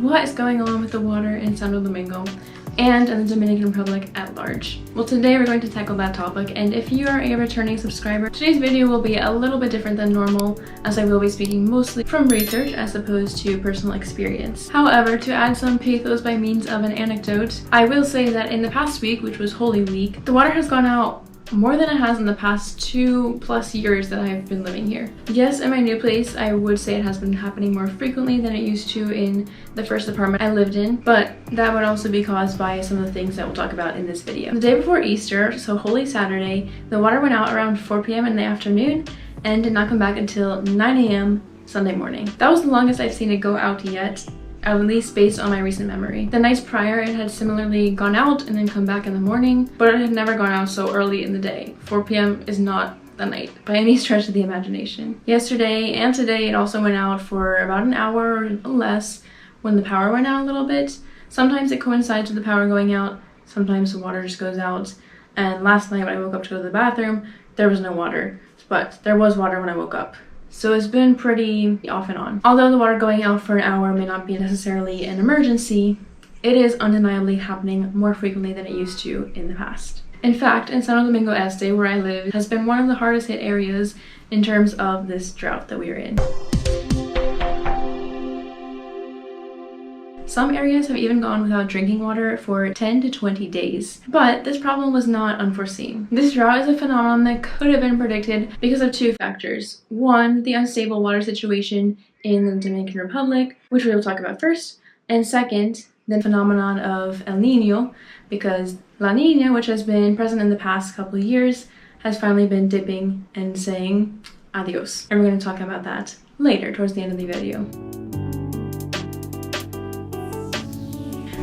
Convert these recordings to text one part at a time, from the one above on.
what is going on with the water in Santo Domingo and in the Dominican Republic at large. Well, today we're going to tackle that topic, and if you are a returning subscriber, today's video will be a little bit different than normal, as I will be speaking mostly from research as opposed to personal experience. However, to add some pathos by means of an anecdote, I will say that in the past week, which was Holy Week, the water has gone out more than it has in the past 2+ years that I've been living here. Yes, in my new place, I would say it has been happening more frequently than it used to in the first apartment I lived in, but that would also be caused by some of the things that we'll talk about in this video. The day before Easter, so Holy Saturday, the water went out around 4 p.m. in the afternoon and did not come back until 9 a.m. Sunday morning. That was the longest I've seen it go out yet, at least based on my recent memory. The nights prior, it had similarly gone out and then come back in the morning, but it had never gone out so early in the day. 4 p.m. is not the night by any stretch of the imagination. Yesterday and today, it also went out for about an hour or less when the power went out a little bit. Sometimes it coincides with the power going out, sometimes the water just goes out. And last night when I woke up to go to the bathroom, there was no water, but there was water when I woke up. So it's been pretty off and on. Although the water going out for an hour may not be necessarily an emergency, it is undeniably happening more frequently than it used to in the past. In fact, in Santo Domingo Este, where I live, has been one of the hardest hit areas in terms of this drought that we are in. Some areas have even gone without drinking water for 10 to 20 days. But this problem was not unforeseen. This drought is a phenomenon that could have been predicted because of two factors. One, the unstable water situation in the Dominican Republic, which we will talk about first. And second, the phenomenon of El Niño, because La Niña, which has been present in the past couple of years, has finally been dipping and saying adios. And we're going to talk about that later towards the end of the video.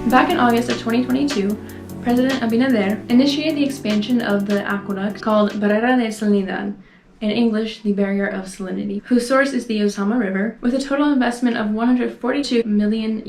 Back in August of 2022, President Abinader initiated the expansion of the aqueduct called Barrera de Salinidad, in English, the Barrier of Salinity, whose source is the Ozama River, with a total investment of $142 million.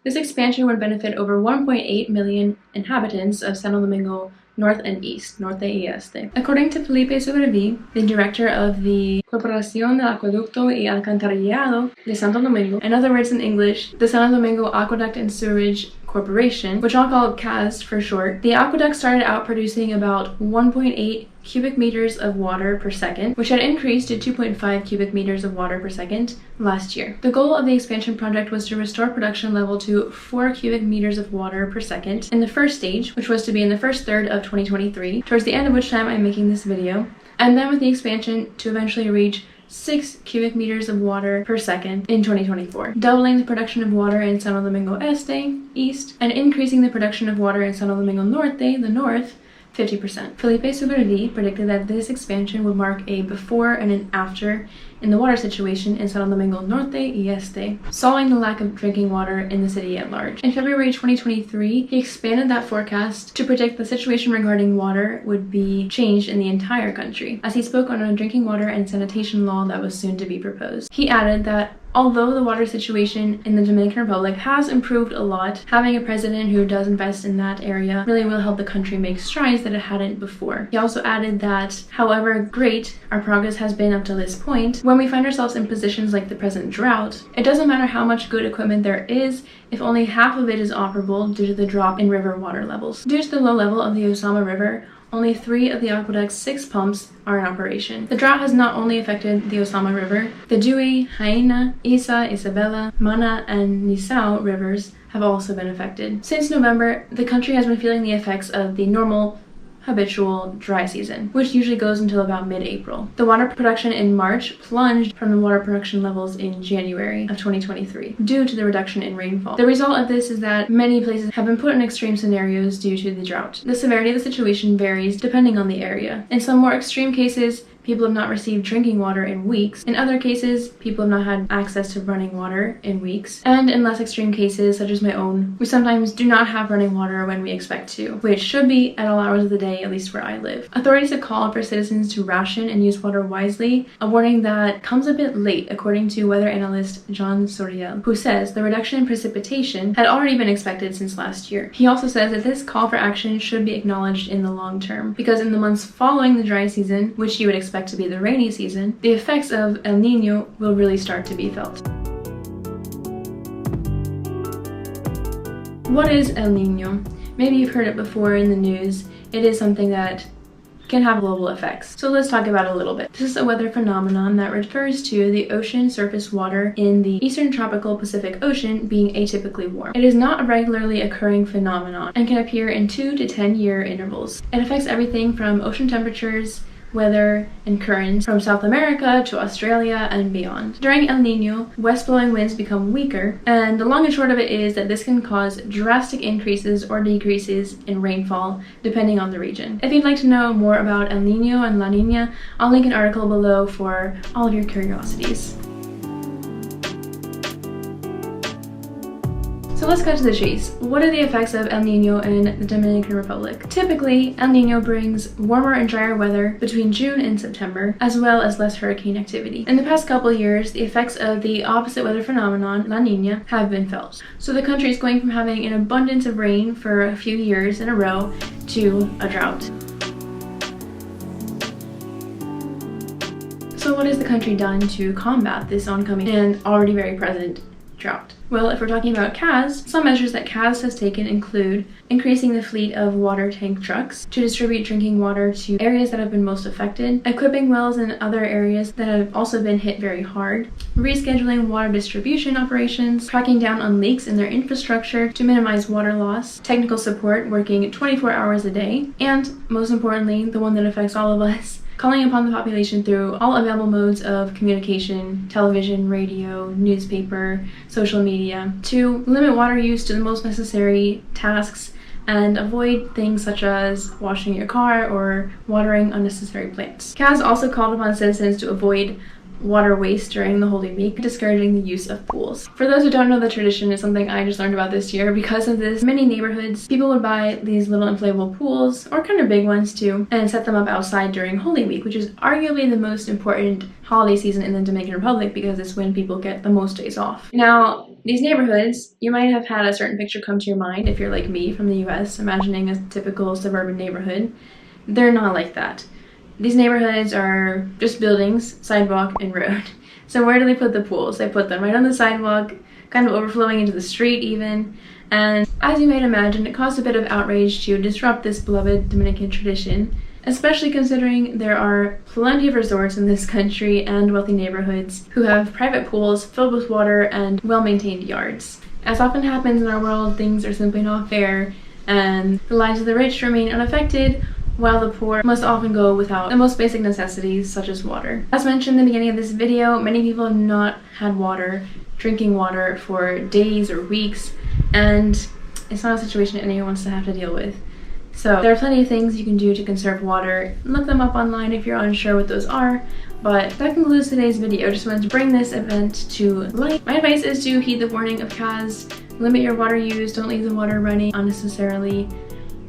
This expansion would benefit over 1.8 million inhabitants of Santo Domingo North and East, Norte y Este. According to Felipe Sobrevi, the director of the Corporación del Acueducto y Alcantarillado de Santo Domingo, in other words in English, the Santo Domingo Aqueduct and Sewerage Corporation, which I'll call CAS for short, the aqueduct started out producing about 1.8 cubic meters of water per second, which had increased to 2.5 cubic meters of water per second last year. The goal of the expansion project was to restore production level to 4 cubic meters of water per second in the first stage, which was to be in the first third of 2023, towards the end of which time I'm making this video, and then with the expansion to eventually reach 6 cubic meters of water per second in 2024, doubling the production of water in Santo Domingo Este, East, and increasing the production of water in Santo Domingo Norte, the North, 50%. Felipe Sobrevi predicted that this expansion would mark a before and an after in the water situation in Santo Domingo Norte y Este, solving the lack of drinking water in the city at large. In February 2023, he expanded that forecast to predict the situation regarding water would be changed in the entire country, as he spoke on a drinking water and sanitation law that was soon to be proposed. He added that although the water situation in the Dominican Republic has improved a lot, having a president who does invest in that area really will help the country make strides that it hadn't before. He also added that, however great our progress has been up to this point, when we find ourselves in positions like the present drought, it doesn't matter how much good equipment there is if only half of it is operable due to the drop in river water levels. Due to the low level of the Ozama River, only 3 of the aqueduct's 6 pumps are in operation. The drought has not only affected the Ozama River, the Dewey, Jaina, Isa, Isabela, Mana, and Nisao rivers have also been affected. Since November, the country has been feeling the effects of the normal habitual dry season, which usually goes until about mid-April. The water production in March plunged from the water production levels in January of 2023 due to the reduction in rainfall. The result of this is that many places have been put in extreme scenarios due to the drought. The severity of the situation varies depending on the area. In some more extreme cases, people have not received drinking water in weeks. In other cases, people have not had access to running water in weeks. And in less extreme cases, such as my own, we sometimes do not have running water when we expect to, which should be at all hours of the day, at least where I live. Authorities have called for citizens to ration and use water wisely, a warning that comes a bit late, according to weather analyst John Soriel, who says the reduction in precipitation had already been expected since last year. He also says that this call for action should be acknowledged in the long term, because in the months following the dry season, which you would expect to be the rainy season, the effects of El Niño will really start to be felt. What is El Niño? Maybe you've heard it before in the news. It is something that can have global effects. So let's talk about it a little bit. This is a weather phenomenon that refers to the ocean surface water in the eastern tropical Pacific Ocean being atypically warm. It is not a regularly occurring phenomenon and can appear in 2 to 10 year intervals. It affects everything from ocean temperatures, weather, and currents from South America to Australia and beyond. During El Niño, west-blowing winds become weaker, and the long and short of it is that this can cause drastic increases or decreases in rainfall depending on the region. If you'd like to know more about El Niño and La Niña, I'll link an article below for all of your curiosities. So let's cut to the chase. What are the effects of El Niño in the Dominican Republic? Typically, El Niño brings warmer and drier weather between June and September, as well as less hurricane activity. In the past couple years, the effects of the opposite weather phenomenon, La Niña, have been felt. So the country is going from having an abundance of rain for a few years in a row to a drought. So what has the country done to combat this oncoming and already very present drought? Well, if we're talking about CAS, some measures that CAS has taken include increasing the fleet of water tank trucks to distribute drinking water to areas that have been most affected, equipping wells in other areas that have also been hit very hard, rescheduling water distribution operations, cracking down on leaks in their infrastructure to minimize water loss, technical support working 24 hours a day, and most importantly, the one that affects all of us, calling upon the population through all available modes of communication, television, radio, newspaper, social media, to limit water use to the most necessary tasks and avoid things such as washing your car or watering unnecessary plants. CAS also called upon citizens to avoid water waste during the Holy Week, discouraging the use of pools. For those who don't know, the tradition is something I just learned about this year. Because of this, many neighborhoods, people would buy these little inflatable pools, or kind of big ones too, and set them up outside during Holy Week, which is arguably the most important holiday season in the Dominican Republic because it's when people get the most days off. Now, these neighborhoods, you might have had a certain picture come to your mind if you're like me from the US, imagining a typical suburban neighborhood. They're not like that. These neighborhoods are just buildings, sidewalk, and road. So where do they put the pools? They put them right on the sidewalk, kind of overflowing into the street even. And as you might imagine, it caused a bit of outrage to disrupt this beloved Dominican tradition, especially considering there are plenty of resorts in this country and wealthy neighborhoods who have private pools filled with water and well-maintained yards. As often happens in our world, things are simply not fair, and the lives of the rich remain unaffected, while the poor must often go without the most basic necessities such as water. As mentioned in the beginning of this video, many people have not had water, drinking water, for days or weeks, and it's not a situation anyone wants to have to deal with. So there are plenty of things you can do to conserve water. Look them up online if you're unsure what those are. But that concludes today's video. Just wanted to bring this event to light. My advice is to heed the warning of CAS, limit your water use, don't leave the water running unnecessarily,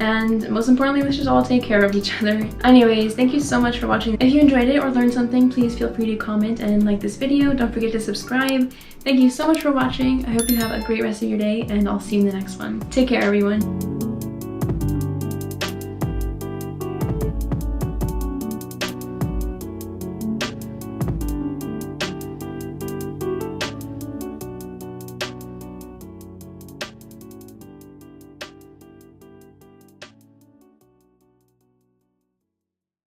and most importantly, let's just all take care of each other. Anyways, thank you so much for watching. If you enjoyed it or learned something, please feel free to comment and like this video. Don't forget to subscribe. Thank you so much for watching. I hope you have a great rest of your day, and I'll see you in the next one. Take care, everyone.